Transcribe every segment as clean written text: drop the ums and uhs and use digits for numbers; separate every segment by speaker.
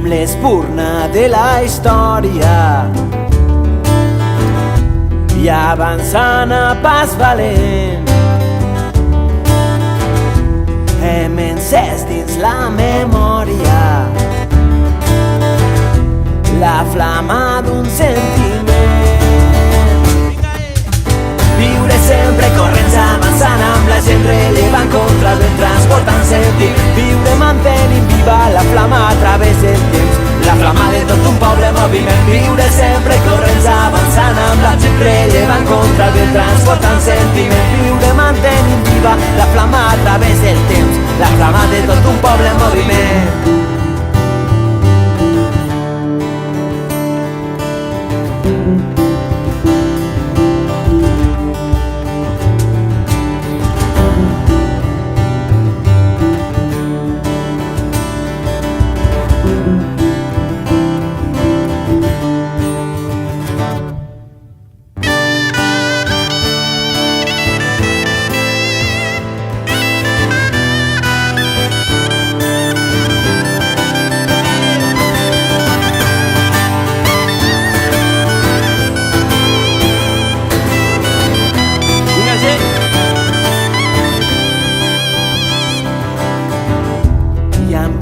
Speaker 1: amb l'espurna de la història i avançant a pas valent. Hem encès dins la memòria la flama d'un sentiment. Viure sempre corrents avançant amb la gent rellevant contra el vent transportant sentit. Viure mantenint viva la flama a través del temps, la flama de tot un poble en moviment. Viure sempre corrents avançant amb la gent rellevant contra el vent transportant sentiment. Viure mantenint viva la flama a través del temps, la flama de tot un poble en moviment.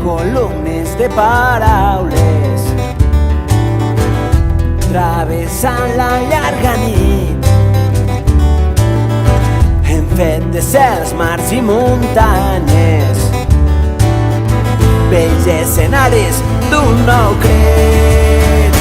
Speaker 1: Columnes de paraules travessant la llarga nit. Hem fet de cels, mars i muntanyes vells escenaris d'un nou cret.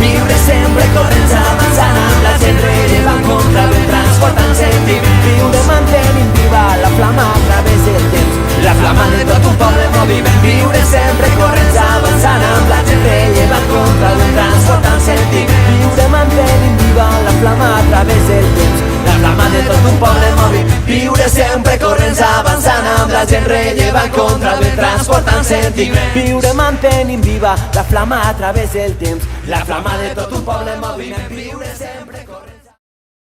Speaker 1: Viure sempre corrents avançant amb la gent rellevant contra el vent transportant sentiment. Viure mantenint viva la flama a través del temps, la flama de tot un poble en moviment. Viure sempre corrents avançant amb la gent rellevant contra el vent transportant sentiment. Viure mantenint viva la flama a través del temps, la flama de tot un poble en moviment. Viure sempre corrents avançant amb la gent rellevant contra el vent transportant sentiment. Viure mantenint viva la flama a través del temps, la flama de tot un poble en moviment. Viure sempre